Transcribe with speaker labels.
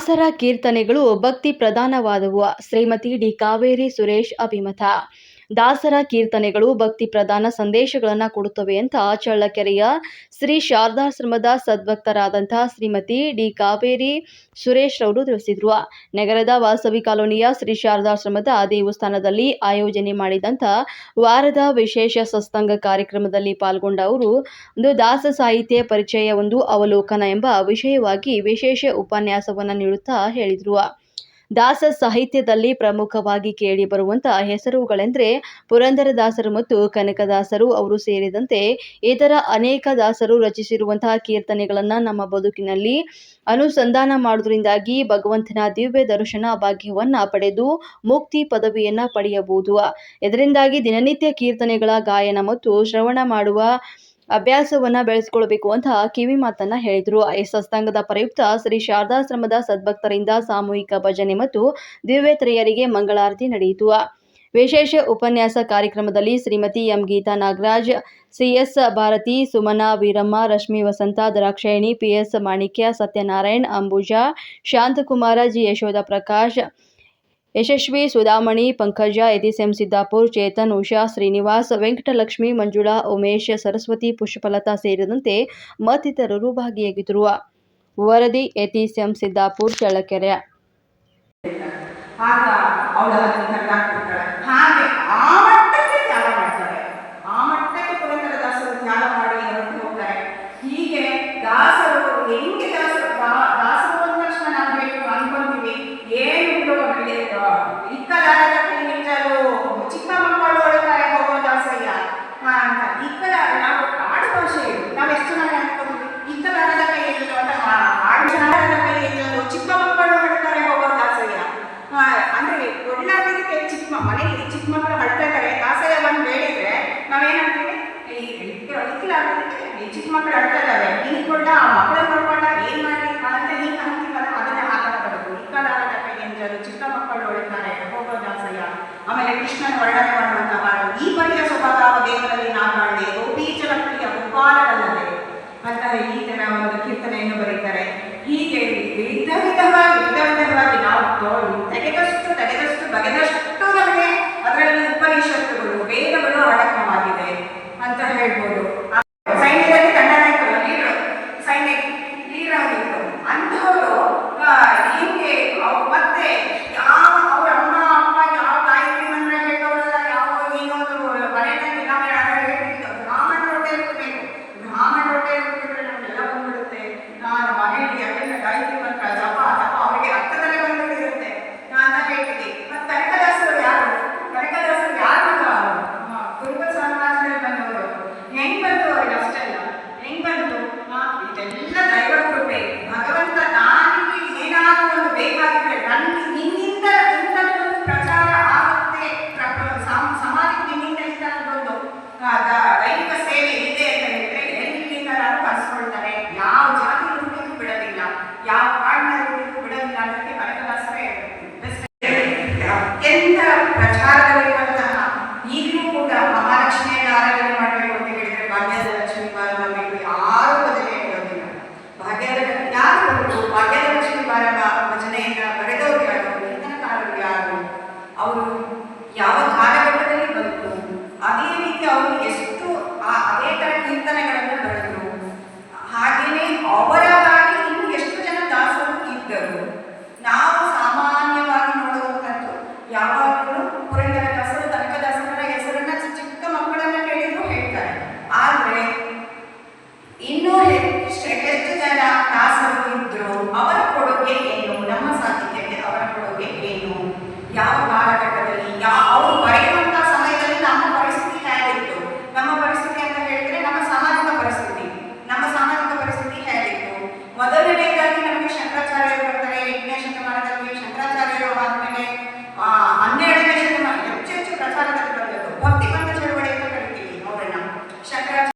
Speaker 1: ದಾಸರ ಕೀರ್ತನೆಗಳು ಭಕ್ತಿ ಪ್ರಧಾನವಾದವು. ಶ್ರೀಮತಿ ಡಿ. ಕಾವೇರಿ ಸುರೇಶ್ ಅಭಿಮತ. ದಾಸರ ಕೀರ್ತನೆಗಳು ಭಕ್ತಿ ಪ್ರಧಾನ ಸಂದೇಶಗಳನ್ನು ಕೊಡುತ್ತವೆ ಅಂತ ಚಳ್ಳಕೆರೆಯ ಶ್ರೀ ಶಾರದಾಶ್ರಮದ ಸದ್ಭಕ್ತರಾದಂತಹ ಶ್ರೀಮತಿ ಡಿ. ಕಾವೇರಿ ಸುರೇಶ್ ರವರು ತಿಳಿಸಿದರು. ನಗರದ ವಾಸವಿ ಕಾಲೋನಿಯ ಶ್ರೀ ಶಾರದಾಶ್ರಮದ ದೇವಸ್ಥಾನದಲ್ಲಿ ಆಯೋಜನೆ ಮಾಡಿದಂಥ ವಾರದ ವಿಶೇಷ ಸತ್ಸಂಗ ಕಾರ್ಯಕ್ರಮದಲ್ಲಿ ಪಾಲ್ಗೊಂಡ ಅವರು ದಾಸ ಸಾಹಿತ್ಯ ಪರಿಚಯ ಅವಲೋಕನ ಎಂಬ ವಿಷಯವಾಗಿ ವಿಶೇಷ ಉಪನ್ಯಾಸವನ್ನು ನೀಡುತ್ತಾ ಹೇಳಿದರು. ದಾಸ ಸಾಹಿತ್ಯದಲ್ಲಿ ಪ್ರಮುಖವಾಗಿ ಕೇಳಿ ಬರುವಂತಹ ಹೆಸರುಗಳೆಂದರೆ ಪುರಂದರದಾಸರು ಮತ್ತು ಕನಕದಾಸರು ಅವರು ಸೇರಿದಂತೆ ಇತರ ಅನೇಕ ದಾಸರು ರಚಿಸಿರುವಂತಹ ಕೀರ್ತನೆಗಳನ್ನು ನಮ್ಮ ಬದುಕಿನಲ್ಲಿ ಅನುಸಂಧಾನ ಮಾಡುವುದರಿಂದಾಗಿ ಭಗವಂತನ ದಿವ್ಯ ದರ್ಶನ ಭಾಗ್ಯವನ್ನ ಪಡೆದು ಮುಕ್ತಿ ಪದವಿಯನ್ನ ಪಡೆಯಬಹುದು. ಇದರಿಂದಾಗಿ ದಿನನಿತ್ಯ ಕೀರ್ತನೆಗಳ ಗಾಯನ ಮತ್ತು ಶ್ರವಣ ಮಾಡುವ ಅಭ್ಯಾಸವನ್ನ ಬೆಳೆಸಿಕೊಳ್ಳಬೇಕು ಅಂತ ಕಿವಿ ಮಾತನ್ನ ಹೇಳಿದರು. ಈ ಸತ್ಸಂಗದ ಪ್ರಯುಕ್ತ ಶ್ರೀ ಶಾರದಾಶ್ರಮದ ಸದ್ಭಕ್ತರಿಂದ ಸಾಮೂಹಿಕ ಭಜನೆ ಮತ್ತು ದಿವ್ಯತ್ರೆಯರಿಗೆ ಮಂಗಳಾರತಿ ನಡೆಯಿತು. ವಿಶೇಷ ಉಪನ್ಯಾಸ ಕಾರ್ಯಕ್ರಮದಲ್ಲಿ ಶ್ರೀಮತಿ ಎಂ. ಗೀತಾ ನಾಗರಾಜ್, ಸಿ.ಎಸ್. ಭಾರತಿ, ಸುಮನಾ, ವೀರಮ್ಮ, ರಶ್ಮಿ ವಸಂತ, ದ್ರಾಕ್ಷಾಯಣಿ, ಪಿ.ಎಸ್. ಮಾಣಿಕ್ಯ, ಸತ್ಯನಾರಾಯಣ್, ಅಂಬುಜಾ, ಶಾಂತಕುಮಾರ, ಜಿ. ಯಶೋಧ ಪ್ರಕಾಶ್, ಯಶಸ್ವಿ, ಸುಧಾಮಣಿ, ಪಂಕಜ, ಯತೀಶ್ ಎಂ. ಸಿದ್ದಾಪುರ್, ಚೇತನ್, ಉಷಾ, ಶ್ರೀನಿವಾಸ್, ವೆಂಕಟಲಕ್ಷ್ಮಿ, ಮಂಜುಳಾ, ಉಮೇಶ್, ಸರಸ್ವತಿ, ಪುಷ್ಪಲತಾ ಸೇರಿದಂತೆ ಮತ್ತಿತರರು ಭಾಗಿಯಾಗಿದ್ದರು. ವರದಿ ಯತೀಶ್ ಎಂ. ಸಿದ್ದಾಪುರ್, ಚಳ್ಳಕೆರೆ.
Speaker 2: ಚಿಕ್ಕ ಮಕ್ಕಳು ಒಳಗಾರೆ ಹೋಗೋ ದಾಸಯ್ಯ ಅಂತ ಇಕ್ಕಲ ನಾವು ಆಡು ಭಾಷೆ ನಾವು ಎಷ್ಟು ಜನ ಅನ್ಕೊಂಡ್ವಿ ಇಕ್ಕಲಾರದ ಕೈಯಲ್ಲಿ ಆಡುದ ಕೈಯಲ್ಲಿ ಚಿಕ್ಕ ಮಕ್ಕಳು ಹೊಡ್ತಾರೆ ಹೋಗೋ ದಾಸಯ್ಯ ಅಂದ್ರೆ ಒಳ್ಳಾಡಲಿಕ್ಕೆ ಮನೆಯಲ್ಲಿ ಚಿಕ್ಕ ಮಕ್ಕಳು ಹೊಡ್ತಾ ಇದ್ದಾರೆ. ದಾಸಯ್ಯ ಬಂದು ಬೇಡಿದ್ರೆ ನಾವೇನಂತೀವಿ, ಇಕ್ಕಲಾಡಲಿಕ್ಕೆ ಚಿಕ್ಕ ಮಕ್ಕಳು ಆಡ್ತಾ ಇದ್ದಾವೆ, ನಿಂತ್ಕೊಂಡ ಆ ಮಕ್ಕಳನ್ನ ನೋಡ್ಕೊಂಡ ಏನ್ ಮಾಡಿ ಅಂತ ಹಿಂಗೆ ಅಂತೀವಲ್ಲ ಅದನ್ನ ಮಾತಾಡಬಾರದು. ಇಕ್ಕಲಾರದ ಕೈಯಲ್ಲಿ ಚಿಕ್ಕ ಮಕ್ಕಳು ಹೊಡ್ತಾರೆ ಹೋಗೋ ದಾಸಯ್ಯ. ಆಮೇಲೆ ಕೃಷ್ಣನ ವರ್ಣನೆ ಮಾಡುವಂತಹ ಈ ಬಗೆಯ ಸ್ವಭಾವ ದೇವರಲ್ಲಿ ನಾಗಾಳೆ ಗೋಪೀಚರ ಪ್ರಿಯ ಗೋಪಾಲರಲ್ಲದೆ ಅಂತ ಈ ತರ ಒಂದು ಕೀರ್ತನೆಯನ್ನು ಬರೀತಾರೆ. ಹೀಗೆ ವಿಧ ವಿಧವಾಗಿ ನಾವು ತೆಗೆದಷ್ಟು ಬಗೆದಷ್ಟು ನಮಗೆ ಅದರಲ್ಲಿ ಉಪನಿಷತ್ತುಗಳು ವೇದಗಳು ಅಡಕವಾಗಿದೆ ಅಂತ ಹೇಳ್ಬೋದು. ಸೈನ್ಯದಲ್ಲಿ ತಂಡ ನಾಯಕರು ಲೀಡರ್ ಆಗಿತ್ತು ಅಂಥವರು ಹೀಗೆ ಮತ್ತೆ ಅವ್ರ ಅಮ್ಮ ಅಪ್ಪ ಯಾವ ಗಾಯತ್ರಿ ಮಂತ್ರ ಹೇಳ್ತವರಲ್ಲ, ಯಾವ ಇನ್ನೊಂದು ಮನೆಯಲ್ಲಿ ನಾವು ಹೇಳ್ತಿದ್ದು ಬ್ರಾಹ್ಮಣ ರೊಟ್ಟೆ ಇರಬೇಕು, ಬ್ರಾಹ್ಮಣ ರೊಟ್ಟೆ ಇರ್ಬಿಟ್ರೆ ನಮಗೆಲ್ಲ ಬಂದ್ಬಿಡುತ್ತೆ. ನಾನು ಮನೆಯಲ್ಲಿ ಯಾಕೆಂದ್ರೆ ಗಾಯತ್ರಿ ಮಂತ್ರ ಜಪ ಅವರಿಗೆ ರಕ್ತದಲ್ಲೇ ಬಂದ್ಬಿಟ್ಟಿರುತ್ತೆ ಅಂತ ಹೇಳ್ತೀನಿ. ಮತ್ತೆ ಕನಕದಾಸರು ಯಾರು ಗುರುಗಳ ಸಮಾಜದಲ್ಲಿ ಬಂದವರು ಹೆಂಗ್ ಬಂತು ಅವ್ರಿಗೆ ಅಷ್ಟೆಲ್ಲ ಹೆಂಗ್ ಬಂತು? ಇದೆಲ್ಲ ದೈವ ಕೃಪೆ. ಭಗವಂತ ನಾನಿಗೆ ಏನಾದರೂ ಒಂದು ಬೇಕಾಗಿದ್ರೆ ನಿನ್ನಿಂದ ಇಂಥದ್ದೊಂದು ಪ್ರಚಾರ ಆಗುತ್ತೆ, ಸಮಾಜಕ್ಕೆ ನಿನ್ನಿಂದ ಇಂಥದ್ದೊಂದು ದೈವಿಕ ಸೇವೆ ಇದೆ ಅಂತ ಹೇಳಿದ್ರೆ ಎಲ್ಲಿಂದ ನಾನು ಕರೆಸ್ಕೊಳ್ತಾರೆ. ಯಾವ ಜಾತಿ ರೂಪಕ್ಕೂ ಬಿಡೋದಿಲ್ಲ, ಯಾವ ಕಾಡಿನ ರೂಪಕ್ಕೂ ಬಿಡೋದಿಲ್ಲ. ಅದಕ್ಕೆ ಕನಕದಾಸರೇ ಅತ್ಯಂತ ಪ್ರಚಾರದಲ್ಲಿರುವಂತಹ ಈಗಲೂ ಕೂಡ ಮಹಾಲಕ್ಷ್ಮಿಯನ್ನು ಆರಾಧನೆ ಮಾಡಬೇಕು ಅಂತ ಹೇಳಿದ್ರೆ ಭಾಗ್ಯದ ಲಕ್ಷ್ಮೀ ಬಾರಮ್ಮ ಬೇಕು, ಯಾರು ಬದಲೇ ಹೇಳೋದಿಲ್ಲ. ಭಾಗ್ಯದ ಲಕ್ಷ್ಮೀ ಬಾರಮ್ಮ ಭಜನೆಯನ್ನ ಬರೆದವರು ಯಾರು, ಕೀರ್ತನಕಾರರು ಯಾರು, ಅವರು ಯಾವ ಕಾಲಘಟ್ಟದಲ್ಲಿ ಬಂತು, ಅದೇ ರೀತಿ ಅವರು ಎಷ್ಟು ಅದೇ ತರ ಕೀರ್ತನೆಗಳನ್ನು ಬರೆದರು. ಹಾಗೆಯೇ ಅವರಾಗಿ ಇನ್ನು ಎಷ್ಟು ಜನ ದಾಸರು ಇದ್ದರು. ನಾವು